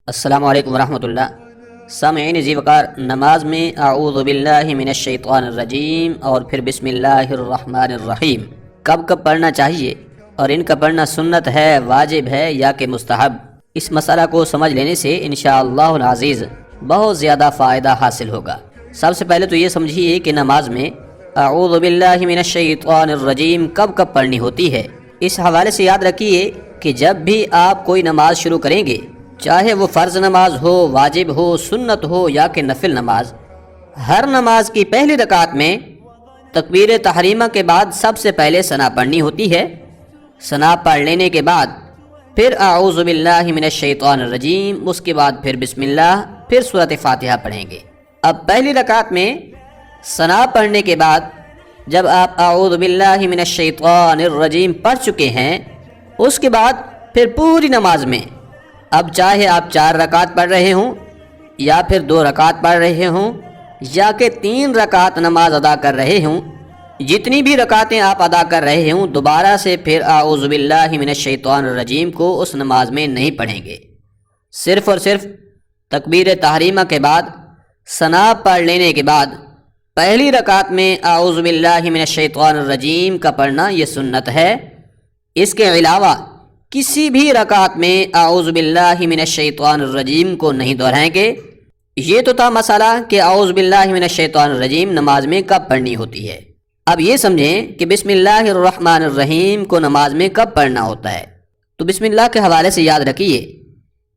السلام علیکم ورحمۃ اللہ۔ سامعین عزیز وقار، نماز میں اعوذ باللہ من الشیطان الرجیم اور پھر بسم اللہ الرحمن الرحیم کب کب پڑھنا چاہیے، اور ان کا پڑھنا سنت ہے، واجب ہے یا کہ مستحب، اس مسئلہ کو سمجھ لینے سے انشاءاللہ العزیز بہت زیادہ فائدہ حاصل ہوگا۔ سب سے پہلے تو یہ سمجھیے کہ نماز میں اعوذ باللہ من الشیطان الرجیم کب کب پڑھنی ہوتی ہے۔ اس حوالے سے یاد رکھیے کہ جب بھی آپ کوئی نماز شروع کریں گے، چاہے وہ فرض نماز ہو، واجب ہو، سنت ہو یا کہ نفل نماز، ہر نماز کی پہلی رکعت میں تکبیر تحریمہ کے بعد سب سے پہلے ثنا پڑھنی ہوتی ہے۔ ثنا پڑھ لینے کے بعد پھر اعوذ باللہ من الشیطان الرجیم، اس کے بعد پھر بسم اللہ، پھر سورۃ فاتحہ پڑھیں گے۔ اب پہلی رکعت میں ثنا پڑھنے کے بعد جب آپ اعوذ باللہ من الشیطان الرجیم پڑھ چکے ہیں، اس کے بعد پھر پوری نماز میں، اب چاہے آپ 4 رکعت پڑھ رہے ہوں یا پھر 2 رکعت پڑھ رہے ہوں یا کہ 3 رکعت نماز ادا کر رہے ہوں، جتنی بھی رکعتیں آپ ادا کر رہے ہوں، دوبارہ سے پھر اعوذ باللہ من الشیطان الرجیم کو اس نماز میں نہیں پڑھیں گے۔ صرف اور صرف تکبیر تحریمہ کے بعد ثنا پڑھ لینے کے بعد پہلی رکعت میں اعوذ باللہ من الشیطان الرجیم کا پڑھنا یہ سنت ہے۔ اس کے علاوہ کسی بھی رکعت میں اعوذ باللہ من الشیطان الرجیم کو نہیں دہرائیں گے۔ یہ تو تھا مسئلہ کہ اعوذ باللہ من الشیطان الرجیم نماز میں کب پڑھنی ہوتی ہے۔ اب یہ سمجھیں کہ بسم اللہ الرحمن الرحیم کو نماز میں کب پڑھنا ہوتا ہے۔ تو بسم اللہ کے حوالے سے یاد رکھیے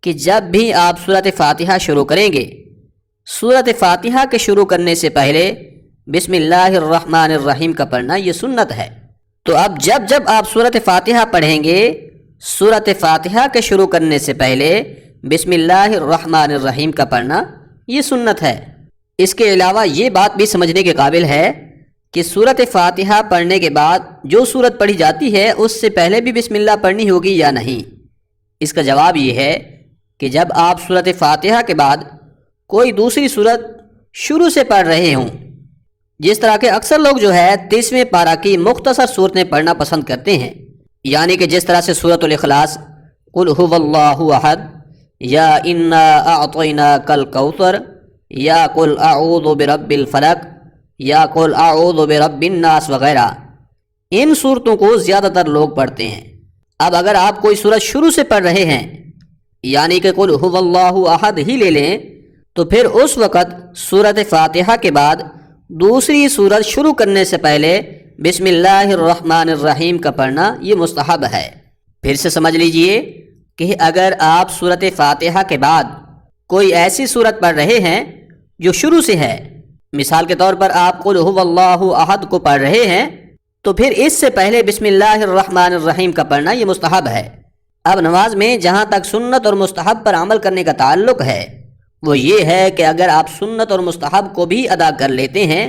کہ جب بھی آپ سورۃ فاتحہ شروع کریں گے، سورۃ فاتحہ کے شروع کرنے سے پہلے بسم اللہ الرحمن الرحیم کا پڑھنا یہ سنت ہے۔ تو اب جب آپ سورۃ فاتحہ پڑھیں گے، سورۃ فاتحہ کے شروع کرنے سے پہلے بسم اللہ الرحمن الرحیم کا پڑھنا یہ سنت ہے۔ اس کے علاوہ یہ بات بھی سمجھنے کے قابل ہے کہ سورۃ فاتحہ پڑھنے کے بعد جو سورت پڑھی جاتی ہے اس سے پہلے بھی بسم اللہ پڑھنی ہوگی یا نہیں۔ اس کا جواب یہ ہے کہ جب آپ سورۃ فاتحہ کے بعد کوئی دوسری سورت شروع سے پڑھ رہے ہوں، جس طرح کے اکثر لوگ جو ہے 30ویں پارہ کی مختصر صورتیں پڑھنا پسند کرتے ہیں، یعنی کہ جس طرح سے سورۃ الاخلاص، قل هو اللہ احد، یا انا اعطیناک الکوثر، یا قل اعوذ برب الفلق، یا قل اعوذ برب الناس وغیرہ، ان صورتوں کو زیادہ تر لوگ پڑھتے ہیں۔ اب اگر آپ کوئی سورت شروع سے پڑھ رہے ہیں، یعنی کہ قل هو اللہ احد ہی لے لیں، تو پھر اس وقت سورۃ فاتحہ کے بعد دوسری سورت شروع کرنے سے پہلے بسم اللہ الرحمن الرحیم کا پڑھنا یہ مستحب ہے۔ پھر سے سمجھ لیجئے کہ اگر آپ سورۃ فاتحہ کے بعد کوئی ایسی سورت پڑھ رہے ہیں جو شروع سے ہے، مثال کے طور پر آپ قل هو اللہ احد کو پڑھ رہے ہیں، تو پھر اس سے پہلے بسم اللہ الرحمن الرحیم کا پڑھنا یہ مستحب ہے۔ اب نماز میں جہاں تک سنت اور مستحب پر عمل کرنے کا تعلق ہے، وہ یہ ہے کہ اگر آپ سنت اور مستحب کو بھی ادا کر لیتے ہیں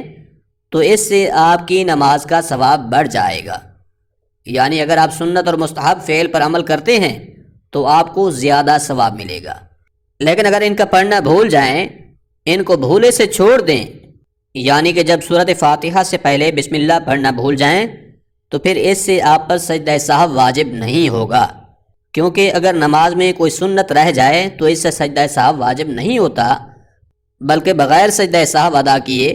تو اس سے آپ کی نماز کا ثواب بڑھ جائے گا۔ یعنی اگر آپ سنت اور مستحب فعل پر عمل کرتے ہیں تو آپ کو زیادہ ثواب ملے گا، لیکن اگر ان کا پڑھنا بھول جائیں، ان کو بھولے سے چھوڑ دیں، یعنی کہ جب سورۃ فاتحہ سے پہلے بسم اللہ پڑھنا بھول جائیں، تو پھر اس سے آپ پر سجدہ سہو واجب نہیں ہوگا، کیونکہ اگر نماز میں کوئی سنت رہ جائے تو اس سے سجدہ سہو واجب نہیں ہوتا، بلکہ بغیر سجدہ سہو ادا کیے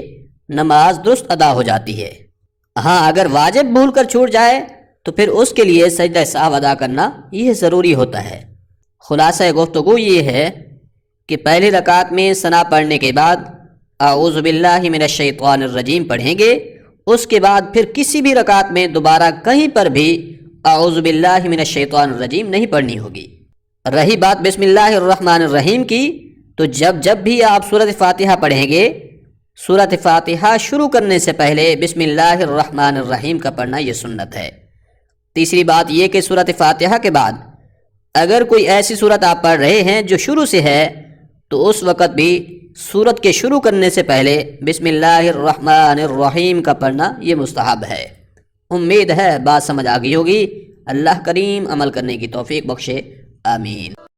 نماز درست ادا ہو جاتی ہے۔ ہاں، اگر واجب بھول کر چھوٹ جائے تو پھر اس کے لیے سجدہ سہو ادا کرنا یہ ضروری ہوتا ہے۔ خلاصہ گفتگو یہ ہے کہ پہلی رکعت میں ثنا پڑھنے کے بعد اعوذ باللہ من الشیطان الرجیم پڑھیں گے، اس کے بعد پھر کسی بھی رکعت میں دوبارہ کہیں پر بھی اعوذ باللہ من الشیطان الرجیم نہیں پڑھنی ہوگی۔ رہی بات بسم اللہ الرحمن الرحیم کی، تو جب بھی آپ سورۃ فاتحہ پڑھیں گے، سورۃ فاتحہ شروع کرنے سے پہلے بسم اللہ الرحمن الرحیم کا پڑھنا یہ سنت ہے۔ تیسری بات یہ کہ سورۃ فاتحہ کے بعد اگر کوئی ایسی سورت آپ پڑھ رہے ہیں جو شروع سے ہے، تو اس وقت بھی سورت کے شروع کرنے سے پہلے بسم اللہ الرحمن الرحیم کا پڑھنا یہ مستحب ہے۔ امید ہے بات سمجھ آ گئی ہوگی۔ اللہ کریم عمل کرنے کی توفیق بخشے، آمین۔